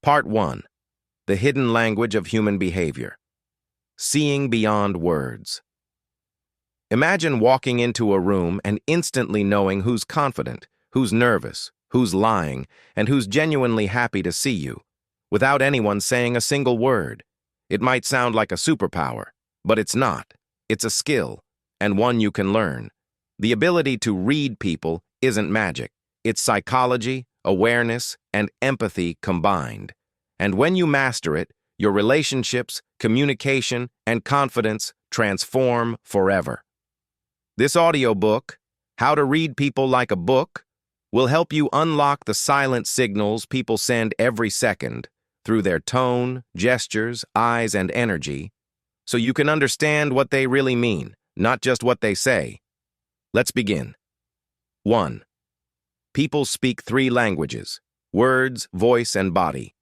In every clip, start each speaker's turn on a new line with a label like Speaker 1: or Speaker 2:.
Speaker 1: Part 1. The Hidden Language of Human Behavior. Seeing Beyond Words. Imagine walking into a room and instantly knowing who's confident, who's nervous, who's lying, and who's genuinely happy to see you, without anyone saying a single word. It might sound like a superpower, but it's not. It's a skill, and one you can learn. The ability to read people isn't magic. It's psychology, awareness, and empathy combined. And when you master it, your relationships, communication, and confidence transform forever. This audiobook, How to Read People Like a Book, will help you unlock the silent signals people send every second through their tone, gestures, eyes, and energy, so you can understand what they really mean, not just what they say. Let's begin. 1. People speak 3 languages: words, voice, and body.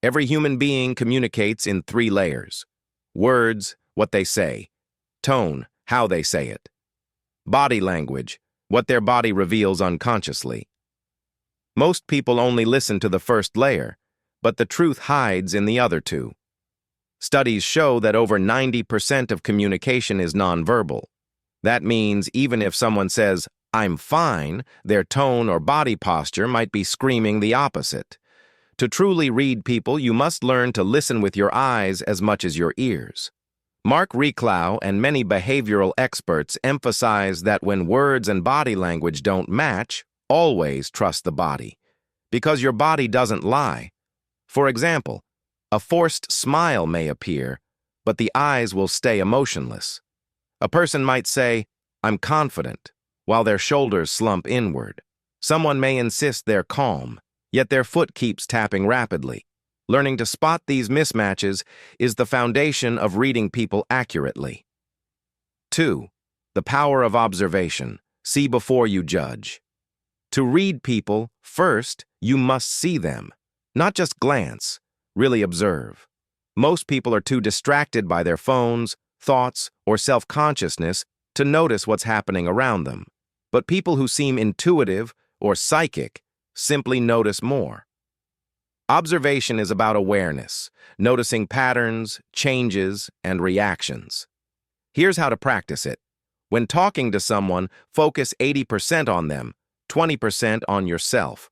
Speaker 1: Every human being communicates in 3 layers. Words, what they say. Tone, how they say it. Body language, what their body reveals unconsciously. Most people only listen to the first layer, but the truth hides in the other 2. Studies show that over 90% of communication is nonverbal. That means even if someone says, "I'm fine," their tone or body posture might be screaming the opposite. To truly read people, you must learn to listen with your eyes as much as your ears. Mark Reclau and many behavioral experts emphasize that when words and body language don't match, always trust the body, because your body doesn't lie. For example, a forced smile may appear, but the eyes will stay emotionless. A person might say, "I'm confident," while their shoulders slump inward. Someone may insist they're calm, yet their foot keeps tapping rapidly. Learning to spot these mismatches is the foundation of reading people accurately. 2. The power of observation. See before you judge. To read people, first, you must see them. Not just glance, really observe. Most people are too distracted by their phones, thoughts, or self-consciousness to notice what's happening around them. But people who seem intuitive or psychic simply notice more. Observation is about awareness, noticing patterns, changes, and reactions. Here's how to practice it. When talking to someone, focus 80% on them, 20% on yourself.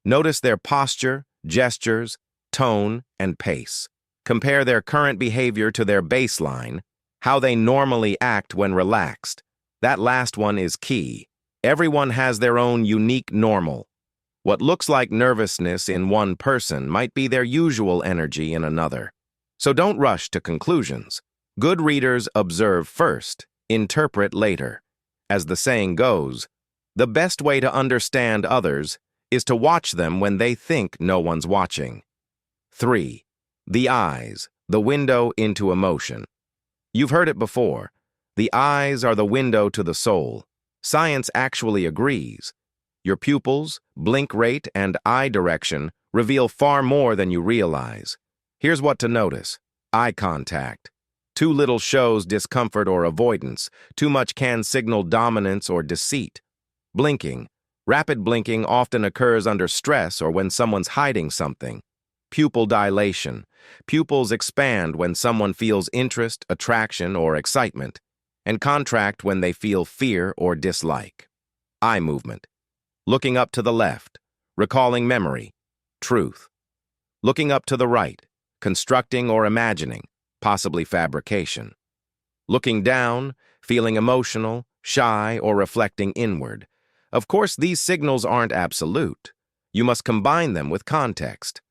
Speaker 1: Notice their posture, gestures, tone, and pace. Compare their current behavior to their baseline, how they normally act when relaxed. That last one is key. Everyone has their own unique normal. What looks like nervousness in one person might be their usual energy in another. So don't rush to conclusions. Good readers observe first, interpret later. As the saying goes, the best way to understand others is to watch them when they think no one's watching. 3. The eyes, the window into emotion. You've heard it before. The eyes are the window to the soul. Science actually agrees. Your pupils, blink rate, and eye direction reveal far more than you realize. Here's what to notice. Eye contact. Too little shows discomfort or avoidance. Too much can signal dominance or deceit. Blinking. Rapid blinking often occurs under stress or when someone's hiding something. Pupil dilation. Pupils expand when someone feels interest, attraction, or excitement, and contract when they feel fear or dislike. Eye movement. Looking up to the left, recalling memory, truth. Looking up to the right, constructing or imagining, possibly fabrication. Looking down, feeling emotional, shy, or reflecting inward. Of course, these signals aren't absolute. You must combine them with context.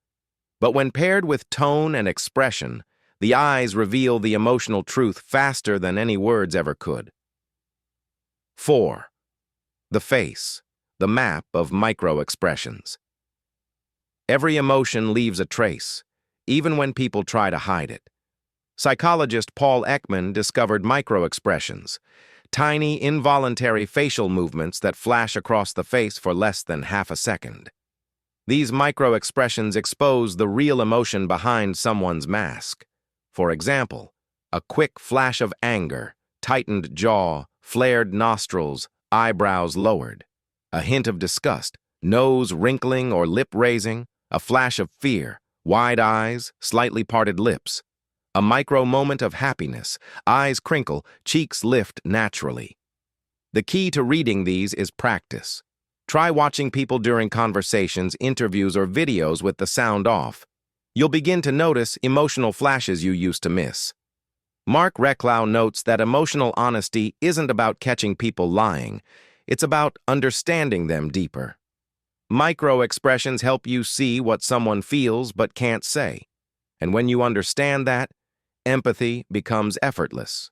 Speaker 1: But when paired with tone and expression, the eyes reveal the emotional truth faster than any words ever could. 4. The face, the map of micro-expressions. Every emotion leaves a trace, even when people try to hide it. Psychologist Paul Ekman discovered micro-expressions, tiny, involuntary facial movements that flash across the face for less than half a second. These micro-expressions expose the real emotion behind someone's mask. For example, a quick flash of anger, tightened jaw, flared nostrils, eyebrows lowered. A hint of disgust, nose wrinkling or lip raising, a flash of fear, Wide eyes, slightly parted lips. A micro moment of happiness. Eyes crinkle, cheeks lift naturally. The key to reading these is practice. Try watching people during conversations, interviews, or videos with the sound off. You'll begin to notice emotional flashes you used to miss. Mark Recklow notes that emotional honesty isn't about catching people lying. It's about understanding them deeper. Micro-expressions help you see what someone feels but can't say. And when you understand that, empathy becomes effortless.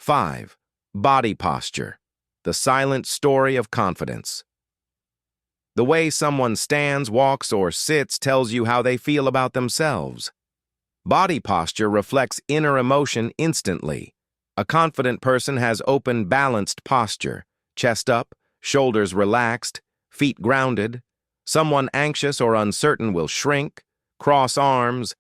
Speaker 1: 5. Body posture, the silent story of confidence. The way someone stands, walks, or sits tells you how they feel about themselves. Body posture reflects inner emotion instantly. A confident person has open, balanced posture, chest up, shoulders relaxed, feet grounded. Someone anxious or uncertain will shrink, cross arms,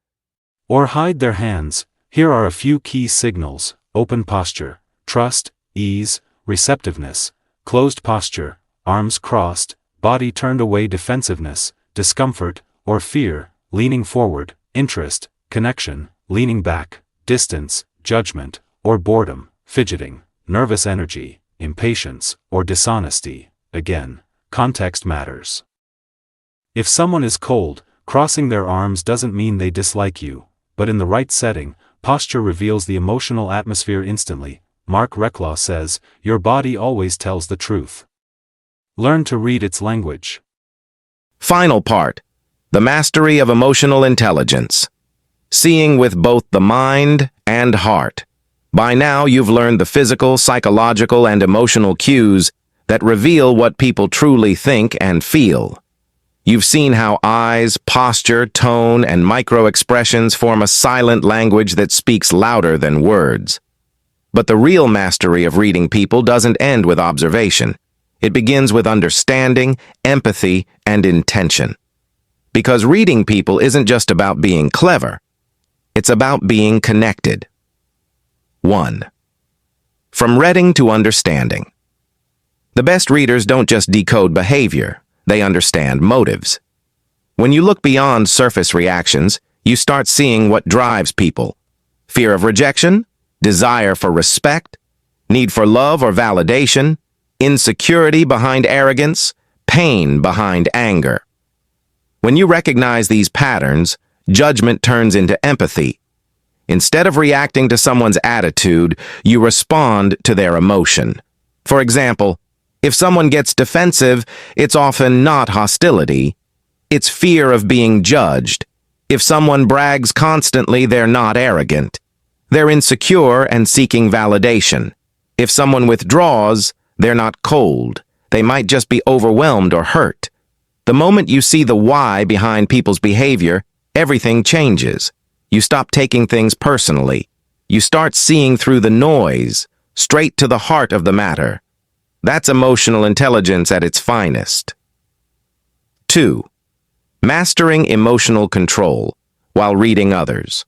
Speaker 2: or hide their hands. Here are a few key signals: open posture, trust, ease, receptiveness; closed posture, arms crossed, body turned away; defensiveness, discomfort, or fear, leaning forward; interest, connection, leaning back; distance, judgment, or boredom, fidgeting; nervous energy, impatience, or dishonesty. Again, context matters. If someone is cold, crossing their arms doesn't mean they dislike you, but in the right setting, posture reveals the emotional atmosphere instantly. Mark Recklow says, "Your body always tells the truth." Learn to read its language.
Speaker 1: Final part, the mastery of emotional intelligence. Seeing with both the mind and heart. By now, you've learned the physical, psychological, and emotional cues that reveal what people truly think and feel. You've seen how eyes, posture, tone, and micro-expressions form a silent language that speaks louder than words. But the real mastery of reading people doesn't end with observation. It begins with understanding, empathy, and intention. Because reading people isn't just about being clever. It's about being connected. 1. From reading to understanding. The best readers don't just decode behavior, they understand motives. When you look beyond surface reactions, you start seeing what drives people. Fear of rejection, desire for respect, need for love or validation, insecurity behind arrogance, pain behind anger. When you recognize these patterns, judgment turns into empathy. Instead of reacting to someone's attitude, you respond to their emotion. For example, if someone gets defensive, it's often not hostility. It's fear of being judged. If someone brags constantly, they're not arrogant. They're insecure and seeking validation. If someone withdraws, they're not cold. They might just be overwhelmed or hurt. The moment you see the why behind people's behavior, everything changes. You stop taking things personally. You start seeing through the noise, straight to the heart of the matter. That's emotional intelligence at its finest. 2. Mastering emotional control while reading others.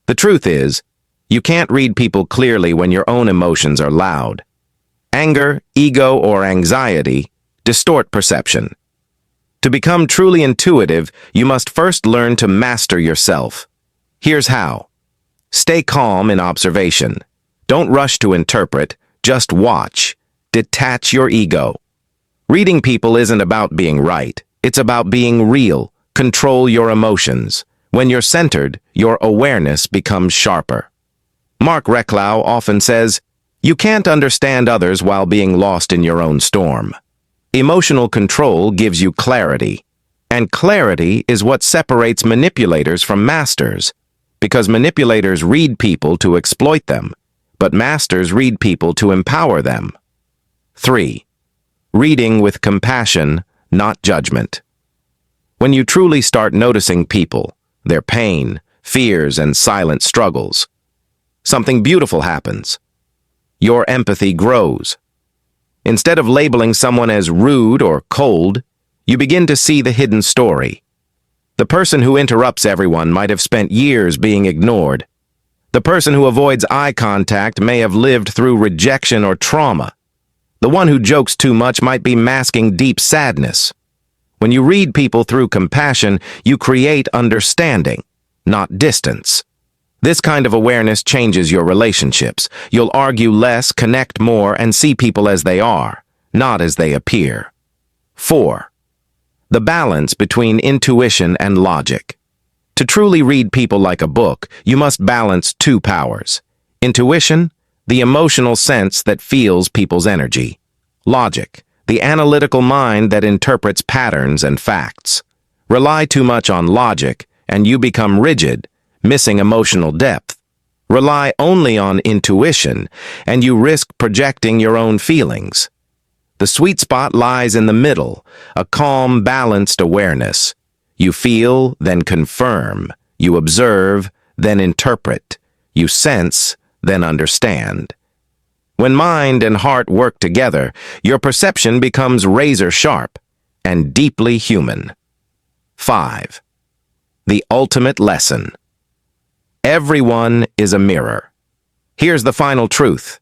Speaker 1: The truth is, you can't read people clearly when your own emotions are loud. Anger, ego, or anxiety distort perception. To become truly intuitive, you must first learn to master yourself. Here's how. Stay calm in observation. Don't rush to interpret, just watch. Detach your ego. Reading people isn't about being right. It's about being real. Control your emotions. When you're centered, your awareness becomes sharper. Mark Recklow often says, "You can't understand others while being lost in your own storm." Emotional control gives you clarity, and clarity is what separates manipulators from masters, because manipulators read people to exploit them, but masters read people to empower them. 3. Reading with compassion, not judgment. When you truly start noticing people, their pain, fears, and silent struggles, something beautiful happens. Your empathy grows. Instead of labeling someone as rude or cold, you begin to see the hidden story. The person who interrupts everyone might have spent years being ignored. The person who avoids eye contact may have lived through rejection or trauma. The one who jokes too much might be masking deep sadness. When you read people through compassion, you create understanding, not distance. This kind of awareness changes your relationships. You'll argue less, connect more, and see people as they are, not as they appear. 4. The balance between intuition and logic. To truly read people like a book, you must balance two powers. Intuition, the emotional sense that feels people's energy. Logic, the analytical mind that interprets patterns and facts. Rely too much on logic, and you become rigid, missing emotional depth. Rely only on intuition, and you risk projecting your own feelings. The sweet spot lies in the middle, a calm, balanced awareness. You feel, then confirm. You observe, then interpret. You sense, then understand. When mind and heart work together, your perception becomes razor-sharp and deeply human. 5. The ultimate lesson. Everyone is a mirror. Here's the final truth.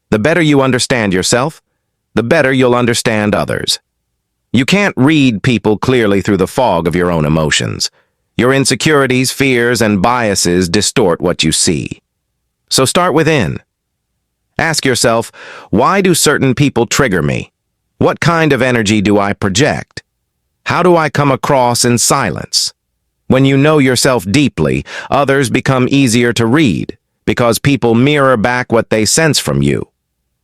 Speaker 1: The better you understand yourself, the better you'll understand others. You can't read people clearly through the fog of your own emotions. Your insecurities, fears, and biases distort what you see. So start within. Ask yourself, why do certain people trigger me? What kind of energy do I project? How do I come across in silence? When you know yourself deeply, others become easier to read, because people mirror back what they sense from you.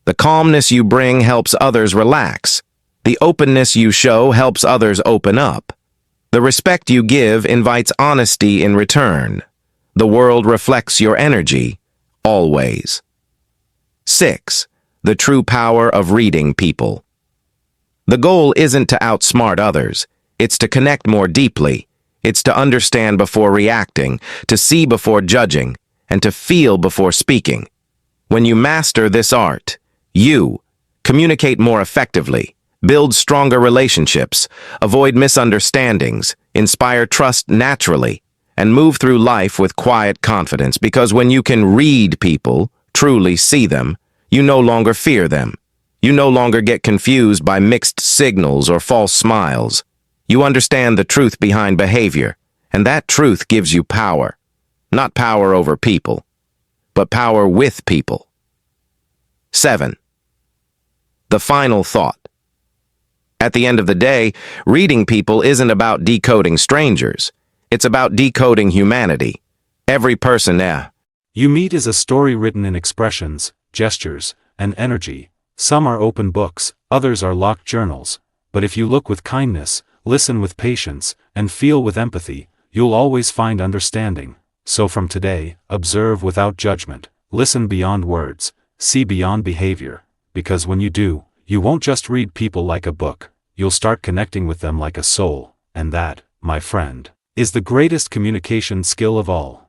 Speaker 1: The calmness you bring helps others relax. The openness you show helps others open up. The respect you give invites honesty in return. The world reflects your energy, always. 6. The true power of reading people. The goal isn't to outsmart others. It's to connect more deeply. It's to understand before reacting, to see before judging, and to feel before speaking. When you master this art, you communicate more effectively, build stronger relationships, avoid misunderstandings, inspire trust naturally, and move through life with quiet confidence, because when you can read people, truly see them, you no longer fear them. You no longer get confused by mixed signals or false smiles. You understand the truth behind behavior, and that truth gives you power. Not power over people, but power with people. 7. The final thought. At the end of the day, reading people isn't about decoding strangers. It's about decoding humanity. Every person
Speaker 2: you meet is a story written in expressions, gestures, and energy. Some are open books, others are locked journals. But if you look with kindness, listen with patience, and feel with empathy, you'll always find understanding. So from today, observe without judgment, listen beyond words, see beyond behavior. Because when you do, you won't just read people like a book, you'll start connecting with them like a soul. And that, my friend, is the greatest communication skill of all.